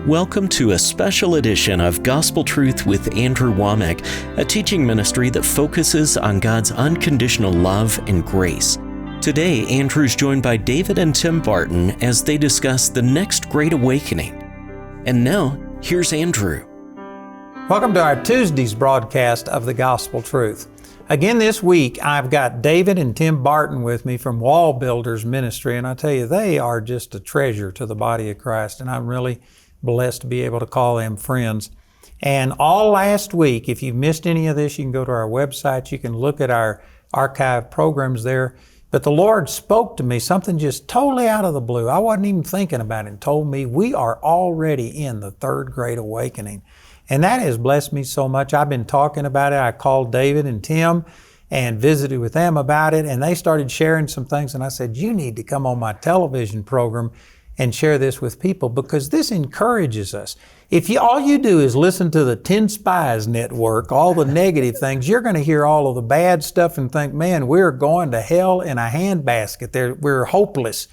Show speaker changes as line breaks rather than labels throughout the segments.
Welcome to a special edition of Gospel Truth with Andrew Wommack, a teaching ministry that focuses on God's unconditional love and grace. Today, Andrew's joined by David and Tim Barton as they discuss the next great awakening. And now, here's Andrew.
Welcome to our Tuesday's broadcast of the Gospel Truth. Again this week, I've got David and Tim Barton with me from WallBuilders Ministry, and I tell you, they are just a treasure to the body of Christ, and I'm really blessed to be able to call them friends. And all last week, if you missed any of this, you can go to our website, you can look at our archive programs there. But the Lord spoke to me, something just totally out of the blue. I wasn't even thinking about it, and told me we are already in the third great awakening. And that has blessed me so much. I've been talking about it. I called David and Tim and visited with them about it, and they started sharing some things. And I said, you need to come on my television program and share this with people, because this encourages us. If all you do is listen to the 10 Spies network, all the negative things, you're going to hear all of the bad stuff and think, man, we're going to hell in a handbasket. We're hopeless.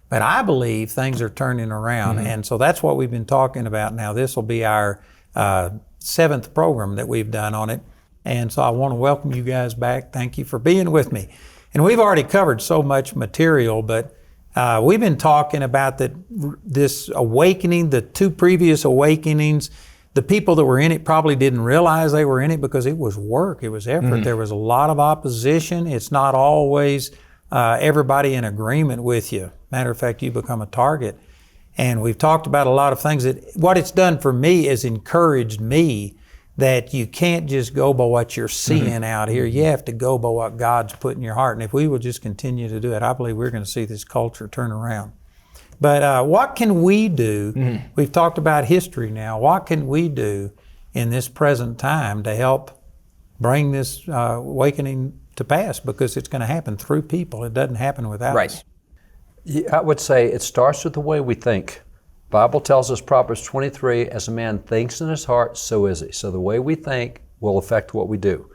But I believe things are turning around. Mm-hmm. And so that's what we've been talking about now. This will be our 7th program that we've done on it. And so I want to welcome you guys back. Thank you for being with me. And we've already covered so much material, but we've been talking about this awakening, the 2 previous awakenings. The people that were in it probably didn't realize they were in it because it was work, it was effort. Mm-hmm. There was a lot of opposition. It's not always everybody in agreement with you. Matter of fact, you become a target. And we've talked about a lot of things that what it's done for me is encouraged me that you can't just go by what you're seeing mm-hmm. out here. You have to go by what God's put in your heart. And if we will just continue to do it, I believe we're going to see this culture turn around. But what can we do? Mm-hmm. We've talked about history now. What can we do in this present time to help bring this awakening to pass? Because it's going to happen through people. It doesn't happen without us.
I would say it starts with the way we think. Bible tells us, Proverbs 23, as a man thinks in his heart, so is he. So the way we think will affect what we do.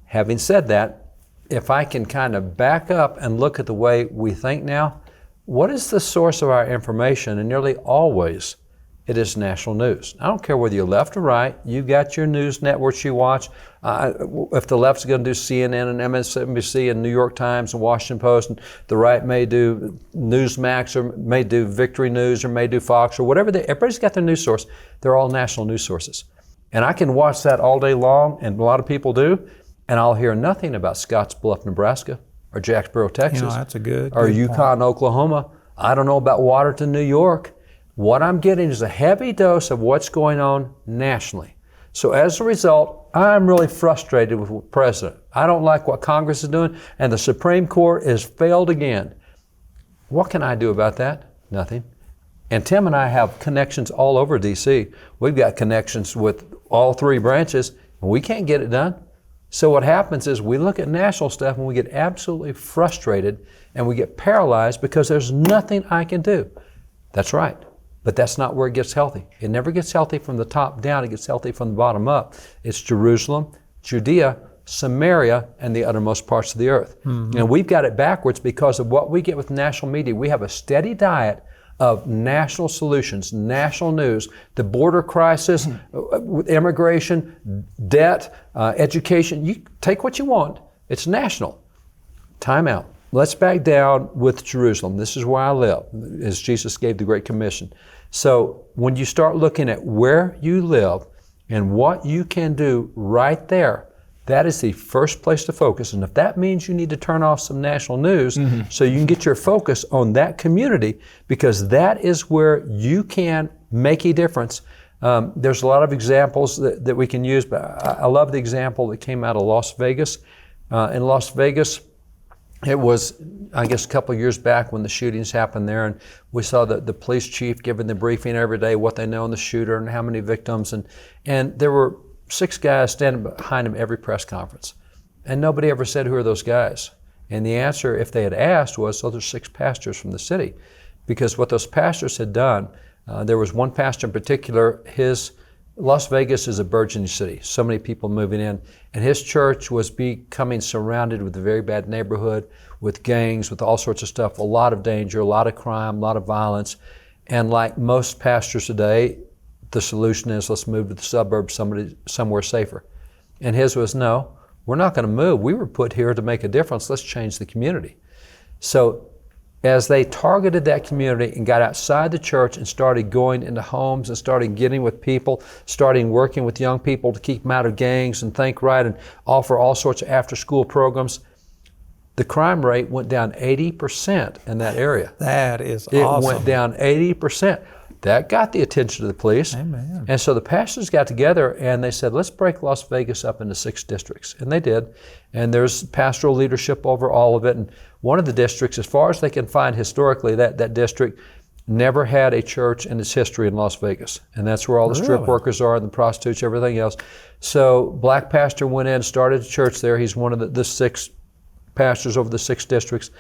Having said that, if I can kind of back up and look at the way we think now, what is the source of our information? And nearly always, it is national news. I don't care whether you're left or right. You got your news networks you watch. If the left's going to do CNN and MSNBC and New York Times and Washington Post, and the right may do Newsmax or may do Victory News or may do Fox or whatever. Everybody's got their news source. They're all national news sources. And I can watch that all day long, and a lot of people do, and I'll hear nothing about Scottsbluff, Nebraska, or Jacksboro, Texas,
that's a good
or Yukon, Oklahoma. I don't know about Waterton, New York. What I'm getting is a heavy dose of what's going on nationally. So as a result, I'm really frustrated with the president. I don't like what Congress is doing, and the Supreme Court has failed again. What can I do about that? Nothing. And Tim and I have connections all over D.C. We've got connections with all 3 branches, and we can't get it done. So what happens is we look at national stuff and we get absolutely frustrated and we get paralyzed because there's nothing I can do. That's right. But that's not where it gets healthy. It never gets healthy from the top down. It gets healthy from the bottom up. It's Jerusalem, Judea, Samaria, and the uttermost parts of the earth. Mm-hmm. And we've got it backwards because of what we get with national media. We have a steady diet of national solutions, national news, the border crisis, immigration, debt, education. You take what you want. It's national. Time out. Let's back down with Jerusalem. This is where I live, as Jesus gave the Great Commission. So when you start looking at where you live and what you can do right there, that is the first place to focus. And if that means you need to turn off some national news mm-hmm. so you can get your focus on that community, because that is where you can make a difference. There's a lot of examples that we can use, but I love the example that came out of Las Vegas. In Las Vegas, it was, I guess, a couple of years back when the shootings happened there, and we saw the police chief giving the briefing every day, what they know on the shooter and how many victims, and there were 6 guys standing behind him every press conference, and nobody ever said, who are those guys? And the answer, if they had asked, was, those are 6 pastors from the city, because what those pastors had done, there was one pastor in particular, Las Vegas is a burgeoning city, so many people moving in, and his church was becoming surrounded with a very bad neighborhood, with gangs, with all sorts of stuff, a lot of danger, a lot of crime, a lot of violence. And like most pastors today, the solution is let's move to the suburbs, somewhere safer. And his was, no, we're not going to move. We were put here to make a difference. Let's change the community. So as they targeted that community and got outside the church and started going into homes and started getting with people, starting working with young people to keep them out of gangs and think right and offer all sorts of after-school programs, the crime rate went down 80% in that area.
That is
It
awesome.
went down 80%. That got the attention of the police.
Amen.
And so the pastors got together and they said, let's break Las Vegas up into 6 districts. And they did. And there's pastoral leadership over all of it. And one of the districts, as far as they can find historically, that district never had a church in its history in Las Vegas. And that's where all the strip workers are and the prostitutes, everything else. So black pastor went in, started a church there. He's one of the 6 pastors over the 6 districts.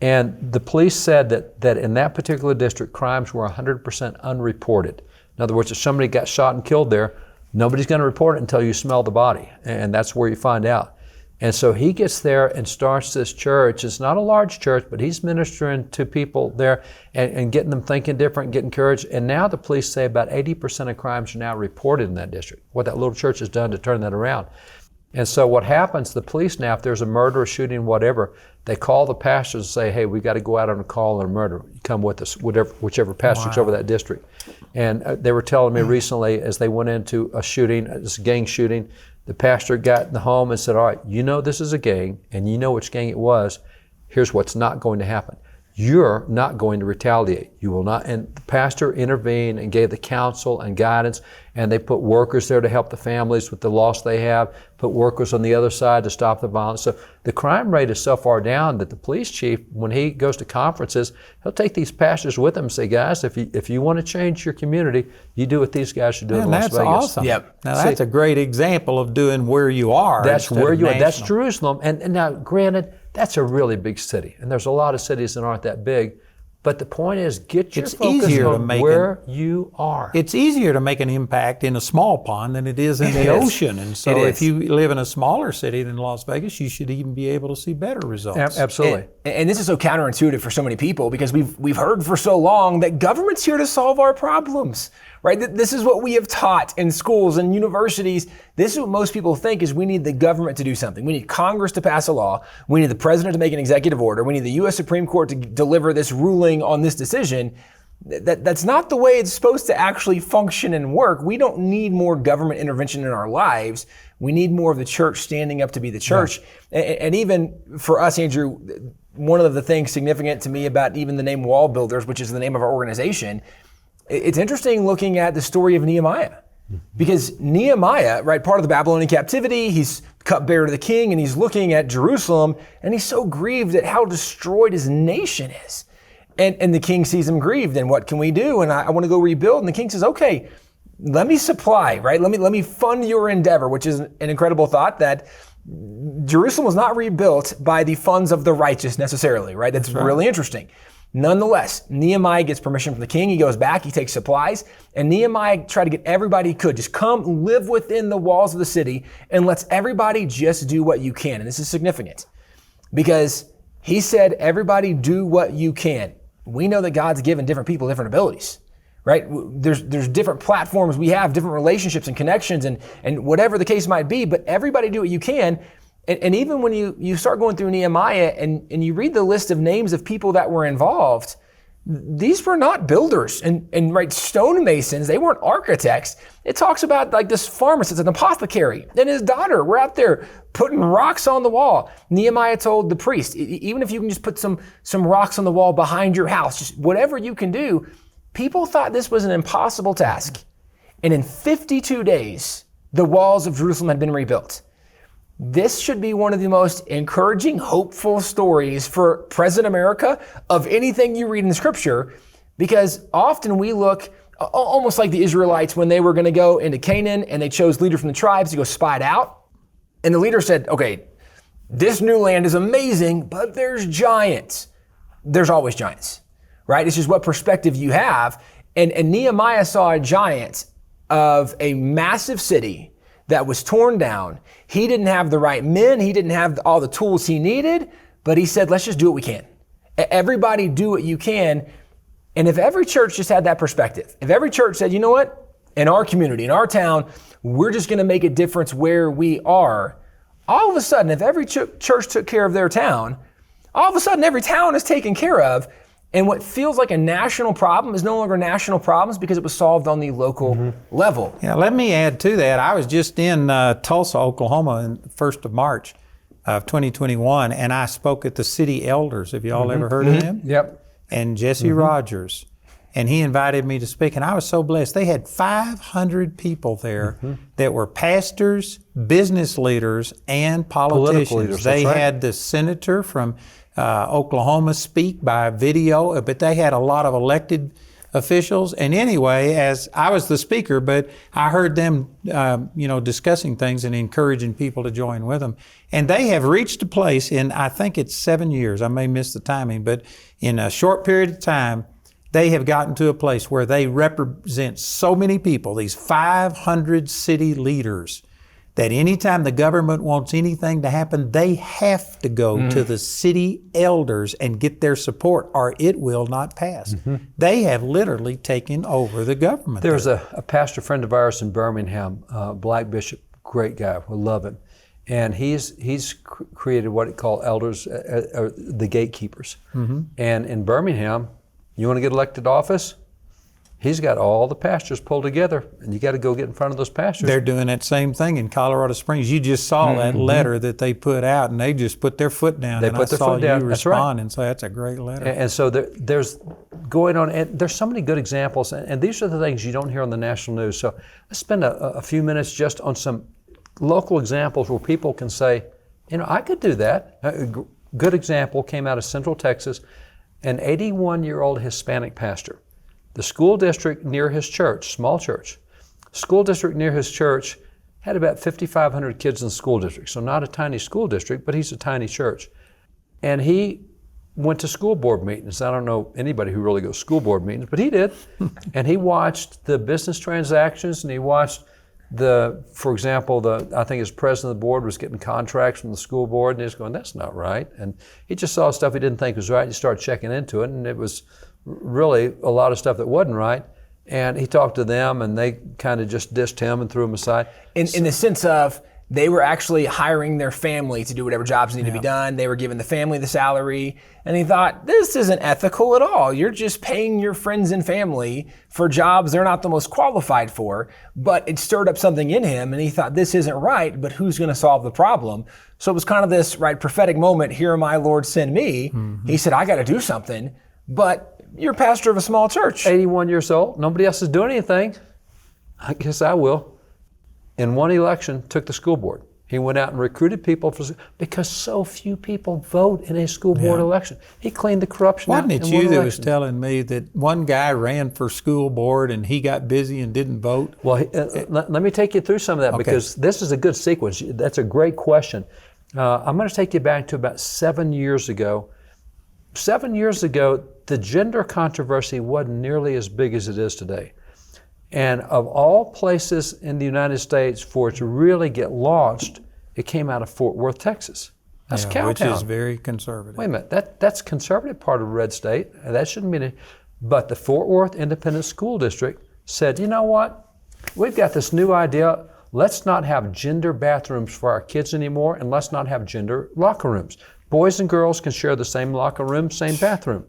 And the police said that in that particular district, crimes were 100% unreported. In other words, if somebody got shot and killed there, nobody's going to report it until you smell the body, and that's where you find out. And so he gets there and starts this church. It's not a large church, but he's ministering to people there and getting them thinking different, getting encouraged. And now the police say about 80% of crimes are now reported in that district, what that little church has done to turn that around. And so what happens, the police now, if there's a murder, a shooting, whatever, they call the pastors and say, hey, we got to go out on a call on a murder. You come with us, whichever pastor's over that district. And they were telling me recently as they went into a shooting, this gang shooting, the pastor got in the home and said, all right, you know this is a gang and you know which gang it was. Here's what's not going to happen. You're not going to retaliate. You will not. And the pastor intervened and gave the counsel and guidance, and they put workers there to help the families with the loss they have, put workers on the other side to stop the violence. So the crime rate is so far down that the police chief, when he goes to conferences, he'll take these pastors with him and say, guys, if you want to change your community, you do what these guys should do in Las Vegas.
That's awesome.
Yep.
Now that's a great example of doing where you are.
That's where you are. That's
national.
Jerusalem. And now, granted, that's a really big city, and there's a lot of cities that aren't that big. But the point is, get your focus on where you are.
It's easier to make an impact in a small pond than it is in the ocean. And so if you live in a smaller city than Las Vegas, you should even be able to see better results.
Absolutely.
And this is so counterintuitive for so many people because we've heard for so long that government's here to solve our problems, right? This is what we have taught in schools and universities. This is what most people think is we need the government to do something. We need Congress to pass a law. We need the president to make an executive order. We need the U.S. Supreme Court to deliver this ruling on this decision. That's not the way it's supposed to actually function and work. We don't need more government intervention in our lives. We need more of the church standing up to be the church. Yeah. And even for us, Andrew, one of the things significant to me about even the name WallBuilders, which is the name of our organization, it's interesting looking at the story of Nehemiah. Because Nehemiah, right, part of the Babylonian captivity, he's cupbearer to the king, and he's looking at Jerusalem, and he's so grieved at how destroyed his nation is. And the king sees him grieved, and what can we do? And I want to go rebuild. And the king says, okay, let me supply, right? Let me fund your endeavor, which is an incredible thought that Jerusalem was not rebuilt by the funds of the righteous necessarily, right? That's really interesting. Nonetheless, Nehemiah gets permission from the king. He goes back, he takes supplies, and Nehemiah tried to get everybody he could. Just come live within the walls of the city and lets everybody just do what you can. And this is significant because he said, everybody do what you can. We know that God's given different people different abilities, right? There's different platforms we have, different relationships and connections and whatever the case might be, but everybody do what you can. And even when you start going through Nehemiah and you read the list of names of people that were involved, these were not builders and right, stonemasons. They weren't architects. It talks about like this pharmacist, an apothecary, and his daughter were out there putting rocks on the wall. Nehemiah told the priest, even if you can just put some rocks on the wall behind your house, just whatever you can do. People thought this was an impossible task. And in 52 days, the walls of Jerusalem had been rebuilt. This should be one of the most encouraging, hopeful stories for present America of anything you read in Scripture, because often we look almost like the Israelites when they were going to go into Canaan and they chose leaders from the tribes to go spy it out. And the leader said, okay, this new land is amazing, but there's giants. There's always giants, right? It's just what perspective you have. And Nehemiah saw a giant of a massive city that was torn down. He didn't have the right men. He didn't have all the tools he needed, but he said, let's just do what we can. Everybody do what you can. And if every church just had that perspective, if every church said, you know what, in our community, in our town, we're just going to make a difference where we are. All of a sudden, if every church took care of their town, all of a sudden every town is taken care of. And what feels like a national problem is no longer national problems because it was solved on the local level.
Yeah, let me add to that. I was just in Tulsa, Oklahoma, on the 1st of March of 2021, and I spoke at the city elders. Have you all ever heard of them?
Yep.
And Jesse Rogers. And he invited me to speak, and I was so blessed. They had 500 people there that were pastors, business leaders, and politicians.
Leaders,
they
that's right.
had the senator from Oklahoma speak by video, but they had a lot of elected officials. And anyway, as I was the speaker, but I heard them, discussing things and encouraging people to join with them. And they have reached a place in, I think it's 7 years, I may miss the timing, but in a short period of time, they have gotten to a place where they represent so many people, these 500 city leaders, that anytime the government wants anything to happen, they have to go to the city elders and get their support, or it will not pass. They have literally taken over the government.
There's a pastor friend of ours in Birmingham, black bishop, great guy, we love him. And he's created what he called elders, the gatekeepers. And in Birmingham, you want to get elected to office? He's got all the pastors pulled together, and you got to go get in front of those pastors.
They're doing that same thing in Colorado Springs. You just saw that letter that they put out, and they just put their foot down.
They put their foot down.
You
That's
respond
right.
and say, that's a great letter.
And so there's going on, and there's so many good examples, and these are the things you don't hear on the national news. So let's spend a few minutes just on some local examples where people can say, I could do that. A good example came out of Central Texas, an 81-year-old Hispanic pastor. The school district near his church, small church, school district near his church had about 5,500 kids in the school district. So not a tiny school district, but he's a tiny church. And he went to school board meetings. I don't know anybody who really goes to school board meetings, but he did. And he watched the business transactions, and he watched for example, I think his president of the board was getting contracts from the school board, and he was going, that's not right. And he just saw stuff he didn't think was right. He started checking into it, and it was really a lot of stuff that wasn't right. And he talked to them, and they kind of just dissed him and threw him aside.
In the sense of they were actually hiring their family to do whatever jobs needed to be done. They were giving the family the salary. And he thought, this isn't ethical at all. You're just paying your friends and family for jobs they're not the most qualified for. But it stirred up something in him, and he thought, this isn't right, but who's going to solve the problem? So it was kind of this prophetic moment, here am I, Lord, send me. He said, I got to do something. But you're pastor of a small church.
81 years old, nobody else is doing anything. I guess I will. In one election, took the school board. He went out and recruited people because so few people vote in a school board election. He cleaned the corruption out.
Wasn't it you that was telling me that one guy ran for school board and he got busy and didn't vote?
Well, let me take you through some of that because this is a good sequence. That's a great question. I'm going to take you back to about 7 years ago. 7 years ago, the gender controversy wasn't nearly as big as it is today. And of all places in the United States for it to really get launched, it came out of Fort Worth, Texas. That's Cowtown.
Which is very conservative.
Wait a minute, that's conservative part of a red state. That shouldn't be but the Fort Worth Independent School District said, you know what? We've got this new idea. Let's not have gender bathrooms for our kids anymore, and let's not have gender locker rooms. Boys and girls can share the same locker room, same bathroom.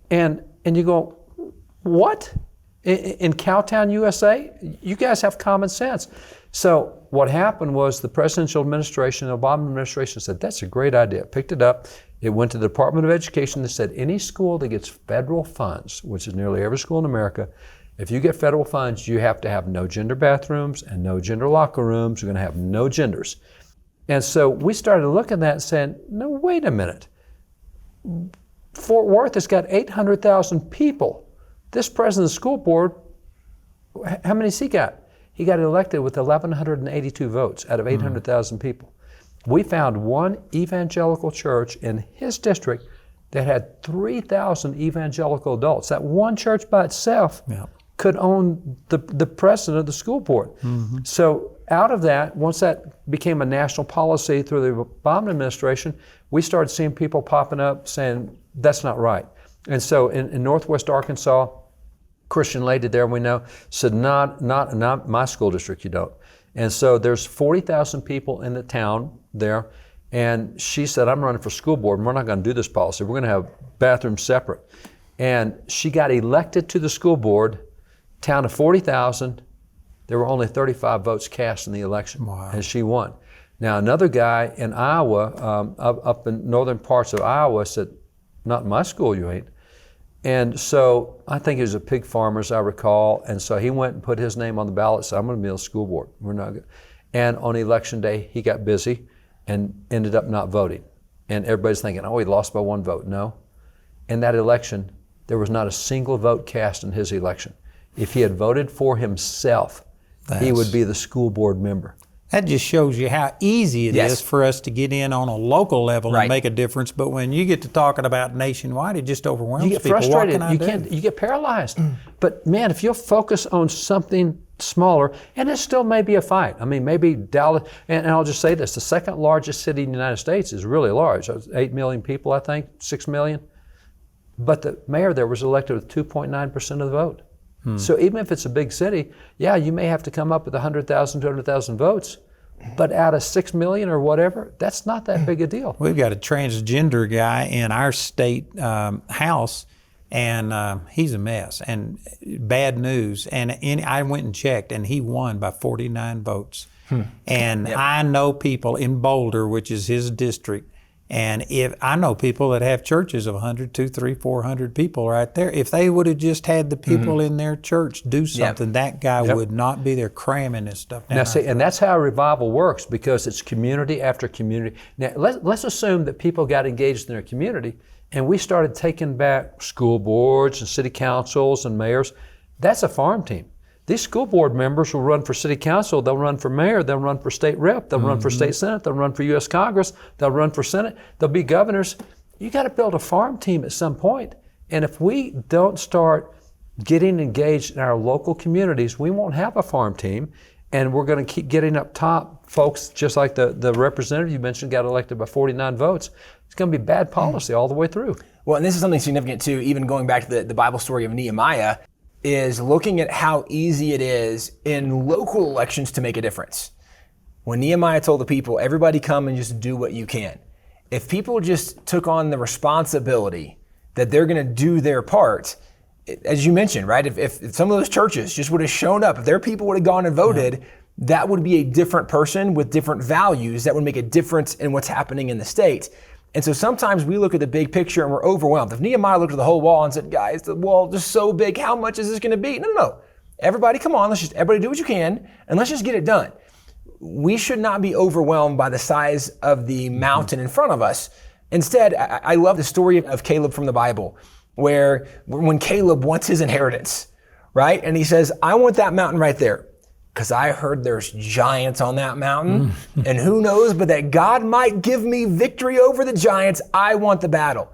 And you go, what? In Cowtown, USA? You guys have common sense. So what happened was the presidential administration, the Obama administration said, that's a great idea. Picked it up. It went to the Department of Education that said any school that gets federal funds, which is nearly every school in America, if you get federal funds, you have to have no gender bathrooms and no gender locker rooms. You're going to have no genders. And so we started looking at that and saying, no, wait a minute. Fort Worth has got 800,000 people. This president of the school board, how many has he got? He got elected with 1,182 votes out of 800,000 people. We found one evangelical church in his district that had 3,000 evangelical adults. That one church by itself could own the president of the school board. So out of that, once that became a national policy through the Obama administration, we started seeing people popping up saying, that's not right. And so in Northwest Arkansas, Christian lady there we know said, not my school district, you don't. And so there's 40,000 people in the town there. And she said, I'm running for school board and we're not going to do this policy. We're going to have bathrooms separate. And she got elected to the school board, town of 40,000. There were only 35 votes cast in the election.
Wow.
And she won. Now another guy in Iowa, up in northern parts of Iowa said, not in my school you ain't. And so I think he was a pig farmer, as I recall. And so he went and put his name on the ballot, said, I'm going to be on the school board. We're not good. And on election day, he got busy and ended up not voting. And everybody's thinking, oh, he lost by 1 vote. No. In that election, there was not a single vote cast in his election. If he had voted for himself, he would be the school board member.
That just shows you how easy it is for us to get in on a local level and make a difference. But when you get to talking about nationwide, it just overwhelms people.
You get frustrated. You get paralyzed. But man, if you'll focus on something smaller, and it still may be a fight. I mean, maybe Dallas, and I'll just say this, the second largest city in the United States is really large. 8 million people, I think, 6 million. But the mayor there was elected with 2.9% of the vote. So even if it's a big city, yeah, you may have to come up with 100,000, 200,000 votes, but out of 6 million or whatever, that's not that big a deal.
We've got a transgender guy in our state house, and he's a mess and bad news. And I went and checked, and he won by 49 votes. And I know people in Boulder, which is his district, and if I know people that have churches of 100, 200, 300, 400 people right there, if they would have just had the people in their church do something, that guy would not be there cramming this stuff down.
Now see, and that's how revival works, because it's community after community. Now let's assume that people got engaged in their community and we started taking back school boards and city councils and mayors. That's a farm team. These school board members will run for city council, they'll run for mayor, they'll run for state rep, they'll run for state senate, they'll run for U.S. Congress, they'll run for senate, they'll be governors. You got to build a farm team at some point. And if we don't start getting engaged in our local communities, we won't have a farm team. And we're going to keep getting up top folks, just like the representative you mentioned got elected by 49 votes. It's going to be bad policy all the way through.
Well, and this is something significant too, even going back to the Bible story of Nehemiah, is looking at how easy it is in local elections to make a difference. When Nehemiah told the people, everybody come and just do what you can. If people just took on the responsibility that they're going to do their part, as you mentioned, right? If some of those churches just would have shown up, if their people would have gone and voted, that would be a different person with different values that would make a difference in what's happening in the state. And so sometimes we look at the big picture and we're overwhelmed. If Nehemiah looked at the whole wall and said, guys, the wall is so big, how much is this going to be? No. Everybody come on, everybody do what you can, and let's just get it done. We should not be overwhelmed by the size of the mountain in front of us. Instead, I love the story of Caleb from the Bible, where when Caleb wants his inheritance, right? And he says, I want that mountain right there, because I heard there's giants on that mountain, and who knows, but that God might give me victory over the giants. I want the battle.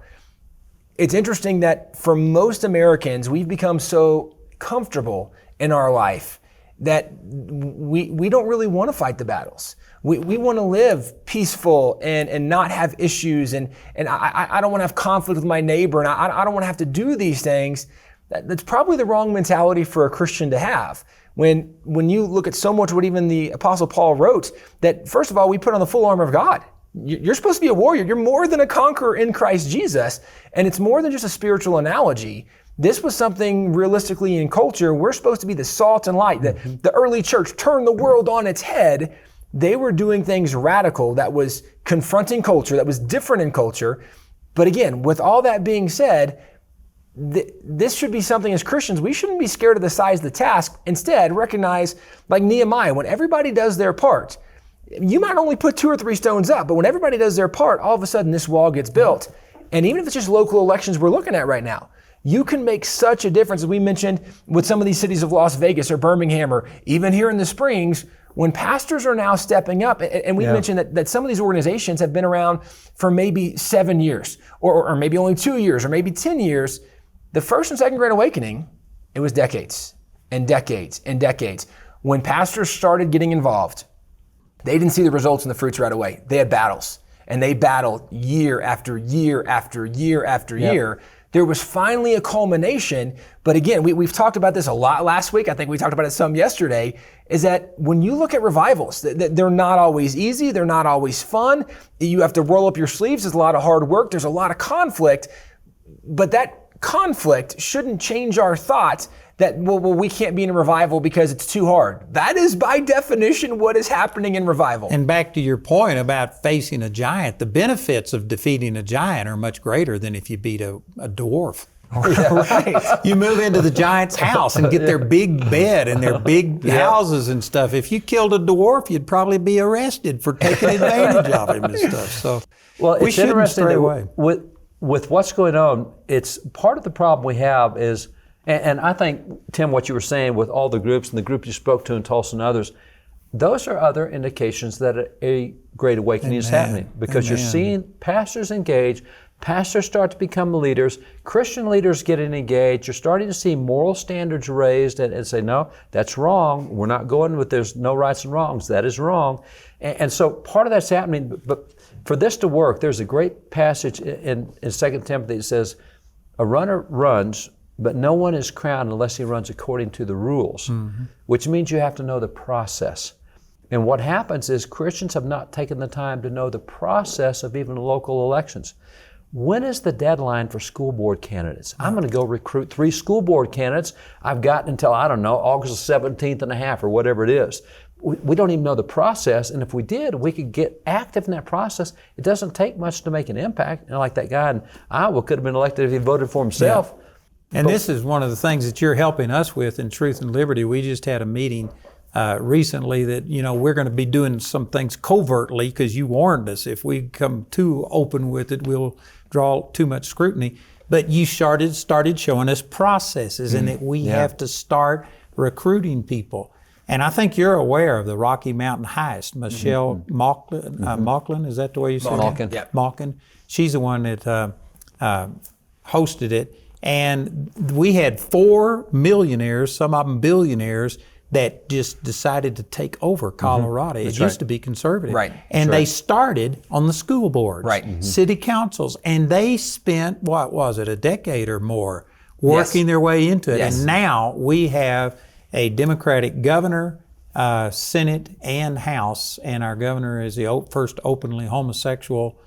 It's interesting that for most Americans, we've become so comfortable in our life that we don't really want to fight the battles. We want to live peaceful and not have issues, and I don't want to have conflict with my neighbor, and I don't want to have to do these things. That's probably the wrong mentality for a Christian to have. When you look at so much what even the Apostle Paul wrote, that first of all, we put on the full armor of God. You're supposed to be a warrior. You're more than a conqueror in Christ Jesus. And it's more than just a spiritual analogy. This was something realistically in culture. We're supposed to be the salt and light. The early church turned the world on its head. They were doing things radical that was confronting culture, that was different in culture. But again, with all that being said, this should be something as Christians, we shouldn't be scared of the size of the task. Instead, recognize, like Nehemiah, when everybody does their part, you might only put 2 or 3 stones up, but when everybody does their part, all of a sudden this wall gets built. And even if it's just local elections we're looking at right now, you can make such a difference, as we mentioned with some of these cities of Las Vegas or Birmingham, or even here in the Springs, when pastors are now stepping up. And we mentioned that some of these organizations have been around for maybe 7 years, or maybe only 2 years, or maybe 10 years. The first and second Great Awakening, it was decades and decades and decades. When pastors started getting involved, they didn't see the results and the fruits right away. They had battles, and they battled year after year after year after year. There was finally a culmination. But again, we've talked about this a lot last week. I think we talked about it some yesterday, is that when you look at revivals, they're not always easy. They're not always fun. You have to roll up your sleeves. There's a lot of hard work. There's a lot of conflict. But that conflict shouldn't change our thoughts that, well, we can't be in a revival because it's too hard. That is by definition what is happening in revival.
And back to your point about facing a giant, the benefits of defeating a giant are much greater than if you beat a dwarf.
Right.
You move into the giant's house and get their big bed and their big houses and stuff. If you killed a dwarf, you'd probably be arrested for taking advantage of him and stuff. So
well,
we
it's
shouldn't
interesting
stray
that
away.
With what's going on, it's part of the problem we have is, and I think, Tim, what you were saying with all the groups and the group you spoke to in Tulsa and others, those are other indications that a great awakening is happening, because you're seeing pastors engage, pastors start to become leaders, Christian leaders getting engaged, you're starting to see moral standards raised and say, no, that's wrong, we're not going with there's no rights and wrongs, that is wrong. And so part of that's happening, but for this to work, there's a great passage in 2 Timothy that says, a runner runs, but no one is crowned unless he runs according to the rules, which means you have to know the process. And what happens is Christians have not taken the time to know the process of even local elections. When is the deadline for school board candidates? I'm going to go recruit 3 school board candidates. I've got until, I don't know, August the 17th and a half or whatever it is. We don't even know the process, and if we did, we could get active in that process. It doesn't take much to make an impact. Like that guy in Iowa could have been elected if he voted for himself.
Yeah. And this is one of the things that you're helping us with in Truth and Liberty. We just had a meeting recently that, we're going to be doing some things covertly because you warned us. If we come too open with it, we'll draw too much scrutiny. But you started showing us processes and that we have to start recruiting people. And I think you're aware of the Rocky Mountain Heist. Michelle Malkin, is that the way you say it?
Malkin.
Yeah.
Malkin. She's the one that hosted it. And we had 4 millionaires, some of them billionaires, that just decided to take over Colorado. It used to be conservative.
Right.
And they started on the school boards, city councils, and they spent, what was it, a decade or more working their way into it. And now we have a Democratic governor, Senate, and House, and our governor is the first openly homosexual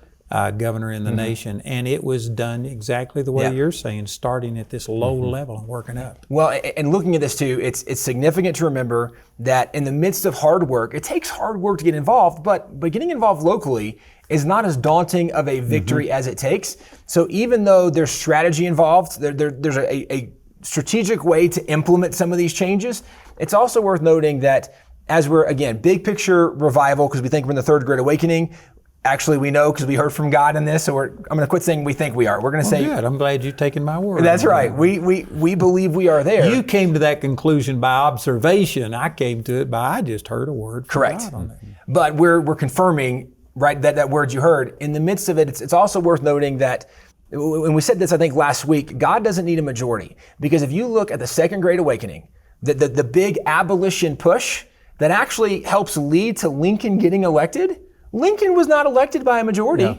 governor in the nation, and it was done exactly the way you're saying, starting at this low level and working up.
Well, and looking at this too, it's significant to remember that in the midst of hard work, it takes hard work to get involved, but getting involved locally is not as daunting of a victory as it takes. So even though there's strategy involved, there's a strategic way to implement some of these changes, it's also worth noting that as we're, again, big picture revival, because we think we're in the third Great Awakening. Actually, we know because we heard from God in this, so I'm going to quit saying we think we are. We're going to say...
Good. I'm glad you've taken my word.
That's right. We believe we are there.
You came to that conclusion by observation. I came to it by I just heard a word from God on that.
But we're confirming, right, that word you heard. In the midst of it, it's also worth noting that, when we said this, I think, last week, God doesn't need a majority. Because if you look at the Second Great Awakening, the big abolition push that actually helps lead to Lincoln getting elected, Lincoln was not elected by a majority. Yeah.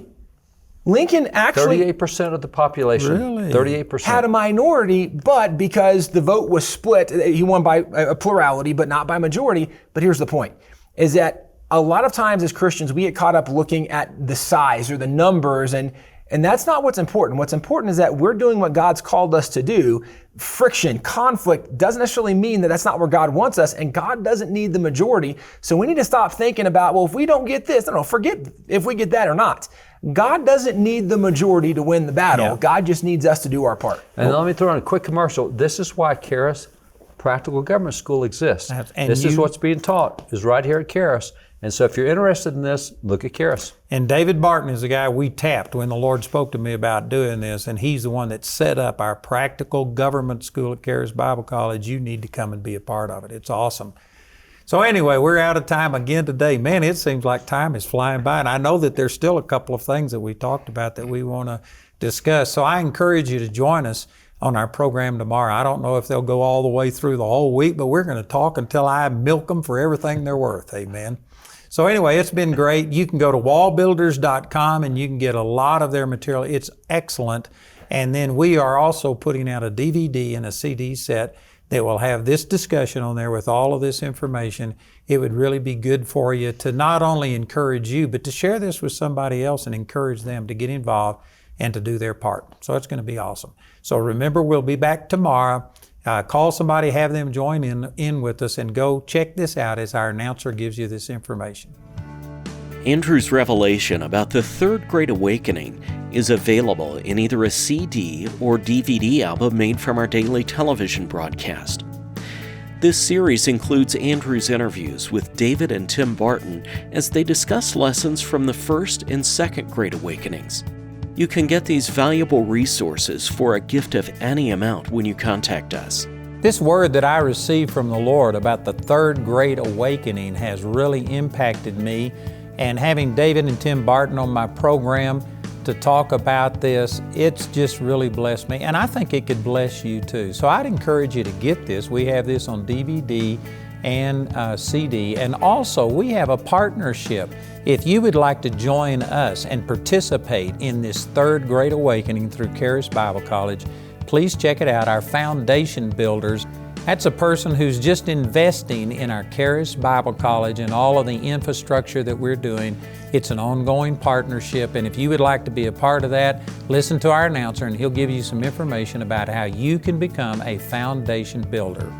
Lincoln actually...
38% of the population.
Really?
38%.
Had a minority, but because the vote was split, he won by a plurality, but not by majority. But here's the point, is that a lot of times as Christians, we get caught up looking at the size or the numbers, and that's not what's important. What's important is that we're doing what God's called us to do. Friction, conflict doesn't necessarily mean that that's not where God wants us, and God doesn't need the majority. So we need to stop thinking about, well, if we don't get this, forget if we get that or not. God doesn't need the majority to win the battle. Yeah. God just needs us to do our part.
And let me throw in a quick commercial. This is why Karis Practical Government School exists. This is what's being taught, is right here at Karis. And so if you're interested in this, look at Karis.
And David Barton is the guy we tapped when the Lord spoke to me about doing this, and he's the one that set up our practical government school at Karis Bible College. You need to come and be a part of it. It's awesome. So anyway, we're out of time again today. Man, it seems like time is flying by, and I know that there's still a couple of things that we talked about that we want to discuss. So I encourage you to join us on our program tomorrow. I don't know if they'll go all the way through the whole week, but we're going to talk until I milk them for everything they're worth. Amen. So anyway, it's been great. You can go to wallbuilders.com and you can get a lot of their material. It's excellent. And then we are also putting out a DVD and a CD set that will have this discussion on there with all of this information. It would really be good for you to not only encourage you, but to share this with somebody else and encourage them to get involved and to do their part. So it's going to be awesome. So remember, we'll be back tomorrow. Call somebody, have them join in with us, and go check this out as our announcer gives you this information.
Andrew's revelation about the Third Great Awakening is available in either a CD or DVD album made from our daily television broadcast. This series includes Andrew's interviews with David and Tim Barton as they discuss lessons from the First and Second Great Awakenings. You can get these valuable resources for a gift of any amount when you contact us.
This word that I received from the Lord about the Third Great Awakening has really impacted me. And having David and Tim Barton on my program to talk about this, it's just really blessed me. And I think it could bless you too. So I'd encourage you to get this. We have this on DVD and CD. And also, we have a partnership. If you would like to join us and participate in this Third Great Awakening through Karis Bible College, please check it out, our Foundation Builders. That's a person who's just investing in our Karis Bible College and all of the infrastructure that we're doing. It's an ongoing partnership, and if you would like to be a part of that, listen to our announcer and he'll give you some information about how you can become a foundation builder.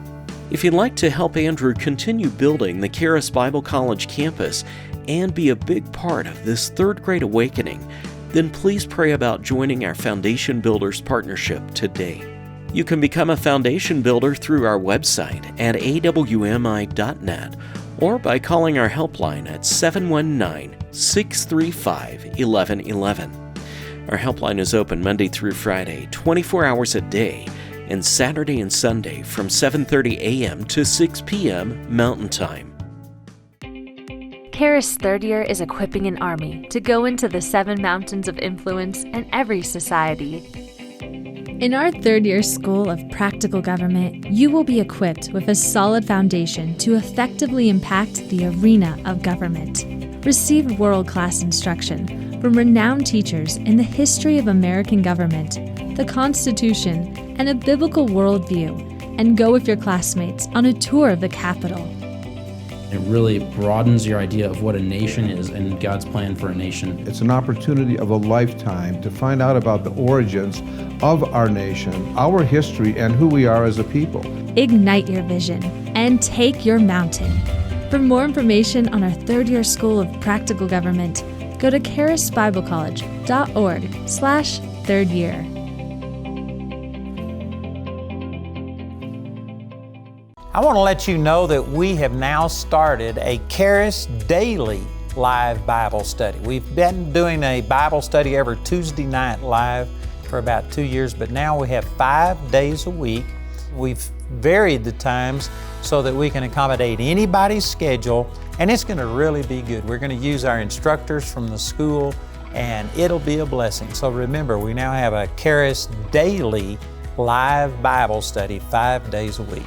If you'd like to help Andrew continue building the Karis Bible College campus and be a big part of this Third Great Awakening, then please pray about joining our Foundation Builders partnership today. You can become a foundation builder through our website at awmi.net or by calling our helpline at 719-635-1111. Our helpline is open Monday through Friday, 24 hours a day, and Saturday and Sunday from 7:30 a.m. to 6 p.m. Mountain Time.
Karis Third Year is equipping an army to go into the 7 mountains of influence in every society.
In our third-year School of Practical Government, you will be equipped with a solid foundation to effectively impact the arena of government. Receive world-class instruction from renowned teachers in the history of American government, the Constitution, and a biblical worldview, and go with your classmates on a tour of the Capitol.
It really broadens your idea of what a nation is and God's plan for a nation.
It's an opportunity of a lifetime to find out about the origins of our nation, our history, and who we are as a people.
Ignite your vision and take your mountain. For more information on our third-year School of Practical Government, go to karisbiblecollege.org/third-year.
I want to let you know that we have now started a Karis Daily live Bible study. We've been doing a Bible study every Tuesday night live for about 2 years, but now we have 5 days a week. We've varied the times so that we can accommodate anybody's schedule, and it's going to really be good. We're going to use our instructors from the school, and it'll be a blessing. So remember, we now have a Karis Daily live Bible study 5 days a week.